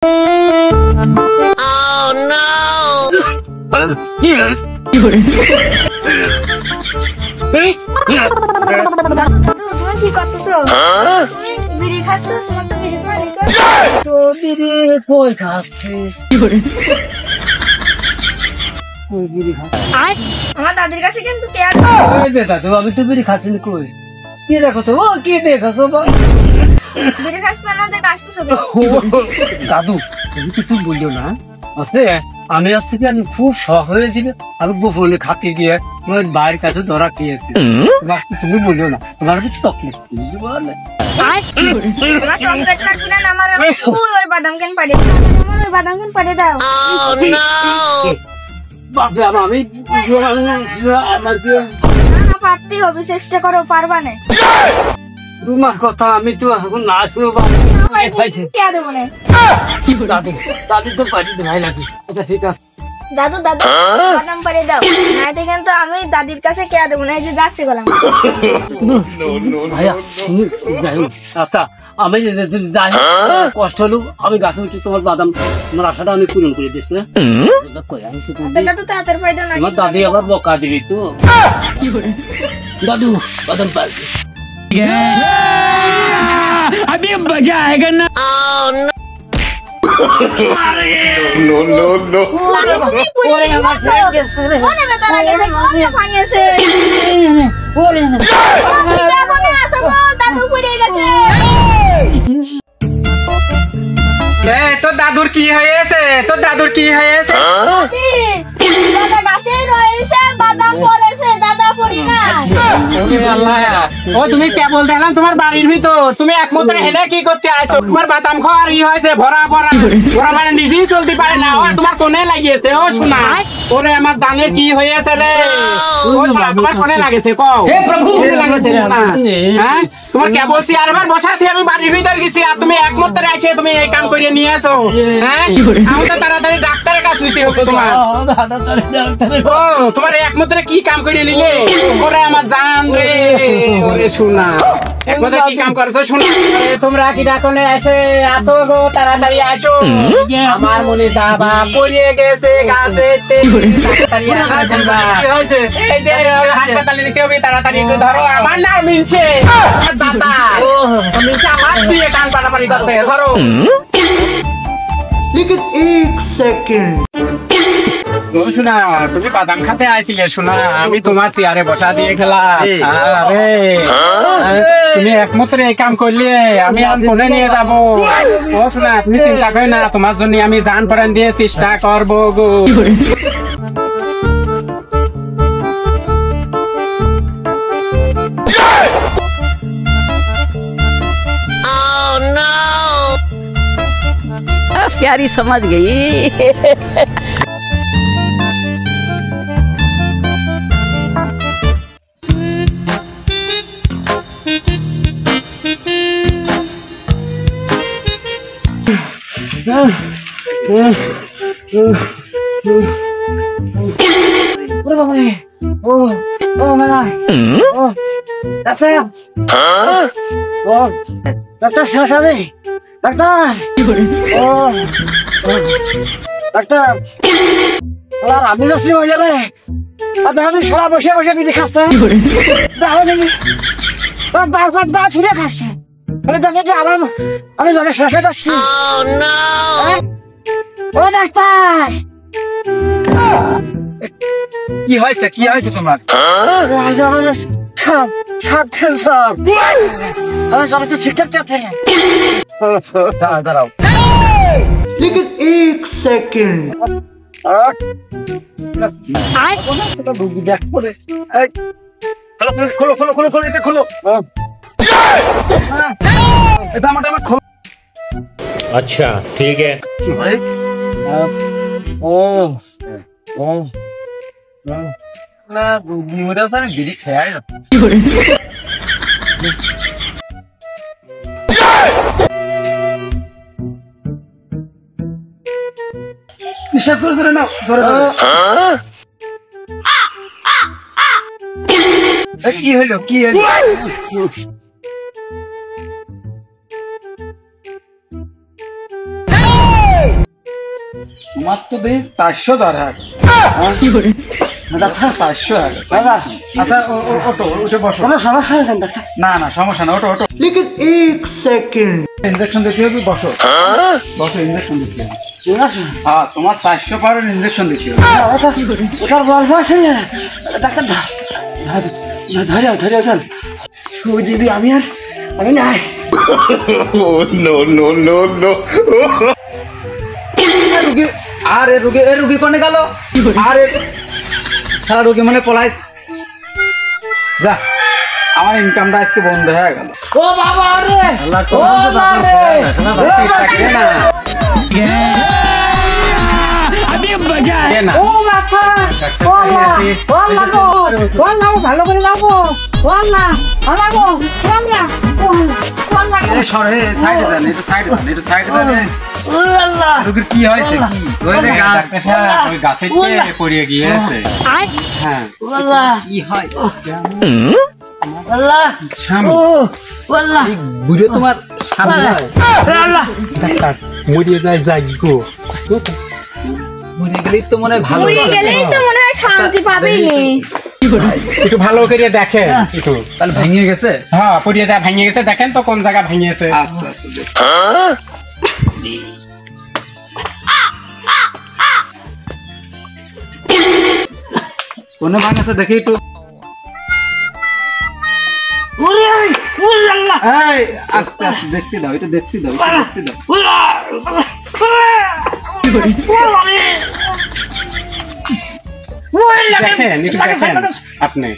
Yes. কি করছো? বিড়ি খাচ্ছো? তোমার তো বিড়ি পানি তো বিড়ি কই খাচ্ছি? কই বিড়ি খাচ্ছি? আমার দাদির কাছে কিন্তু কেয়ার ওই যে দাদু আমি তো বিড়ি খাচ্ছি না কই। কি দেখছো? ও কি দেখছো বা? বিড়ি খাচ্ছ না দেখ আসছো দাদু তুমি কিছু বললো না আছে আমি আসছি যে আমি খুব শখ হয়েছিল আমি গোপনে খাতে গিয়ে তোমার বাইরের কাছে ধরা খেয়েছি তুমি বললো না তোমার চকলেট বলে আমার চকলেট লাগবে না আমার ওই বাদাম কেন পাড়ে আমার ওই বাদাম কেন পাড়ে দাও বাবা আমি আমার না পারতেই হবে চেষ্টা করো পারবা না তোমার কথা আমি তো এখন না শুনবো কে দেবো না দাদু দাদু তো পারি ভাই লাগে আচ্ছা ঠিক আছে দাদু দাদু বাদাম পাড়ে দাও না দেখেন তো আমি দাদির কাছে কে দেবো না এই যে যাচ্ছি গেলাম ভাইয়া যাই হোক আচ্ছা আমি যাই কষ্ট হলো আমি গাছে উঠে তোমার বাদাম তোমার আশাটা আমি পূরণ করে দিচ্ছি দাদু তাড়াতাড়ি পাই দাও না তোমার দাদি আবার বকা দিবি তো দাদু বাদাম পারবে अभी मजा आएगा ना नो नो नो তো দাদুর কি হয়েছে তো দাদুর কি হয়েছে ও তুমি কেবল দেখলাম তোমার বাড়ির ভিতর তুমি একমাত্র হেলে কি করতে আছো তোমার বাদাম খাওয়ার ই হয়েছে ভরা ভরা ভরা মানে নিজেই চলতে পারে না ও তোমার কোনে লাগিয়েছে ও শোনা ওরে আমার দানে কি হয়েছে রে ও শোনা তোমার কোনে লাগেছে কও হে প্রভু লাগেছে শোনা হ্যাঁ তোমার কেবল চেয়ারবার বসাতে আমি বাড়ির ভিতর গেছি আর তুমি একমাত্র এসে তুমি এই কাম করে নিয়ে আসো হ্যাঁ আমি তো তাড়াতাড়ি ডাক্তারের কাছে নিতে হবে তোমার ও তোমার একমাত্র কি কাম করে নিলে ওরে আমার জান রে ওরে শোনা একমাত্র কি কাম করছো শোনা তোমরা কি ডাকনে এসে আসো গো তাড়াতাড়ি আসো আমার মনে দাবা পড়িয়ে গেছে গাছে তাড়াতাড়ি আসো এই যে হাসপাতালে নিতে হবে তাড়াতাড়ি একটু ধরো আমার না মিলছে দাদা মিলছে আমার দিয়ে কান পাড়াপাড়ি করতে ধরো लेकिन एक सेकंड শোনা তুমি বাদাম খাতে আইছিলে শোনা আমি তোমার চেয়ারে বসা দিয়ে খেলা আরে তুমি একমাত্র এই কাম করলে আমি আর কোনে নিয়ে যাবো ও শোনা তুমি চিন্তা করো না তোমার জন্য আমি জান প্রাণ দিয়ে চেষ্টা করবো গো प्यारी समझ गई ডাক্তার শেষ হবে ডাক্তার ও ডাক্তার আর আমি যাচ্ছি হয়ে যাবে আপনি সারা বসে বসে বিড়ি খাচ্ছে দেখো দেখি বা ছুড়ে খাচ্ছে আমি দেখে যে আমার আমি জলে শেষ হয়ে যাচ্ছি ও ডাক্তার কি হয়েছে তোমার সব আমি জলে তো ঠিকঠাক থাকে দাঁড়াও लेकिन एक सेकंड अच्छा ठीक है নিঃশ্বাস ধরে ধরে নাও ধরে ধরে কি হলো তোমার তো দেখি 400 জ্বর হ্যাঁ ডাক্তার 400 দাদা আচ্ছা ওটো উঠে বসো কোনো সমস্যা নেই ডাক্তার। না না সমস্যা না ওটো ওটো लेकिन एक सेकंड ইনজেকশন দিতে হবে বসো বসো ইনজেকশন দিতে হবে হ্যাঁ তোমার 400 পারের ইনজেকশন দিতে হবে ওটার গল্প আছে না ডাক্তার, ধরে ধরে ওঠান সুই দিবি, আমি নাই। রুগী আরে রুগী কোনে গেল? আরে সারা রুগী মানে পলাইস যা, আমার ইনকামটা আজকে বন্ধ হয়ে গেল। ও বাবা রে, আল্লাহ ও মা রে, ও মাথা, ও মা, ও মা গো, ও না, ভালো করে লাগো, ও না, ও লাগো, ও না, ও লাগো। এই সরে সাইডে যান, একটু সাইডে যান। ও আল্লাহ, রুগীর কি হয়েছে? কি ওই যে ডাক্তার সাহেব ওই গাছে পড়ে গিয়েছে। হ্যাঁ ও আল্লাহ, কি হয় আল্লাহ, স্বামী? ও আল্লাহ, বুড়ো তোমার স্বামী আল্লাহ, হয়? আল্লাহ, ডাক্তার মরিয়ে যায় যাই গো। মরে গেলেই তো মনে হয় ভালো। মরে গেলেই তো মনে হয় শান্তি পাবেই নে। একটু ভালো করে দেখেন একটু। তাহলে ভেঙে গেছে? হ্যাঁ পড়িয়ে দেয় ভেঙে গেছে, দেখেন তো কোন জায়গা ভেঙেছে। আচ্ছা আচ্ছা দেখ। কোনে ভাঙেছে দেখি একটু। ওরে ও আল্লাহ, এই আস্তে আস্তে দেখতে দাও, এটা দেখতে দাও, এটা দেখতে দাও। দেখেন একটু দেখেন আপনি।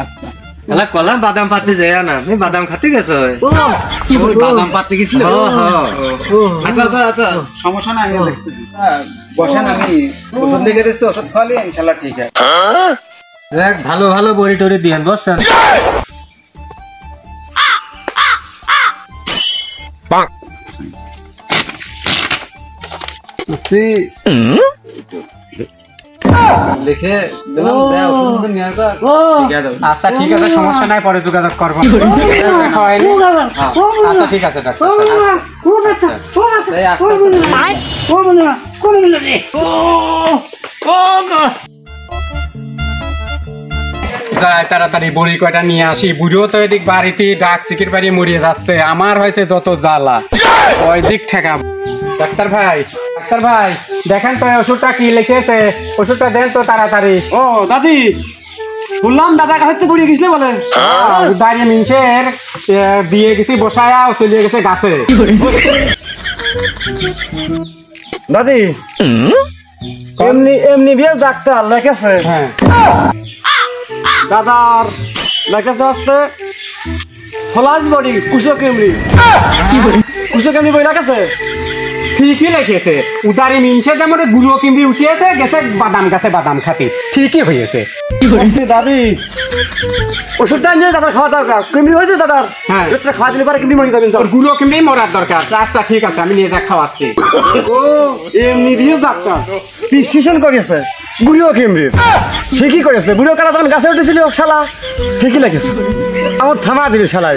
আচ্ছা এলা কলাম বাদাম পাতি যায় না, আমি বাদাম খাতে গেছো। ওই বাদাম পাতে গেছিল? আচ্ছা আচ্ছা আচ্ছা সমস্যা নাই, আমি দেখতে দিই। বসেন, আমি ওষুধ লিখে দিচ্ছি, ওষুধ খাওয়ালে ইনশাল্লাহ ঠিক আছে। দেখ ভালো ভালো বড়ি টরি দিয়েন বসছেন। লিখে দিলাম, দেও, ওষুধ নিয়ে আসো। ঠিক আছে আচ্ছা ঠিক আছে, সমস্যা নাই, পরে যোগাযোগ করবো। হয়নি? আচ্ছা ঠিক আছে ডাক্তার। এই আস্তে আস্তে যাই তাড়াতাড়ি বড়ি কয়টা নিয়ে আসি। বুড়ো তো এদিক বাড়িতে ডাক সিকির বাড়ি মরিয়ে যাচ্ছে, আমার হয়েছে যত জ্বালা, ওই দিক ঠেকা। ডাক্তার ভাই দেখেন তো এই ওষুধটা কি লিখেছে, ওষুধটা দেন তো তাড়াতাড়ি। ও দাদি, বললাম দাদা কাছে পড়ে গেছিলে বলে। বাড়ি মিনছের দিয়ে গেছি বসায়া, চলিয়ে গেছে গাছে। দাদি এমনি বিয়ে ডাক্তার লেখেছে, হ্যাঁ দাদার লেখেছে হচ্ছে ফলাস বডি কুশো কেমরি বই লেখেছে। ঠিকই লিখেছে, উদারি মিনছে যেমন গুঁড়ো কিমড়ি উঠিয়েছে, গেছে বাদাম গাছে বাদাম খাতি, ঠিকই হয়েছে। দাদি ওষুধটা নিয়ে দাদার খাওয়া দরকার, কেমরি হয়েছে দাদার, হ্যাঁ। ওষুধটা খাওয়া দিলে পরে কেমরি মরে যাবেন। ওর গুঁড়ো কিমড়ি মরার দরকার। আচ্ছা ঠিক আছে, আমি নিয়ে যা খাওয়াচ্ছি। ও এমনি বিয়ে ডাক্তার প্রিসক্রিপশন করেছে বুড়িও কেমরি, ঠিকই করেছে। বুড়িও কালা তখন গাছে উঠেছিল শালা, ঠিকই লেগেছে। আমার থামা দিবি শালা।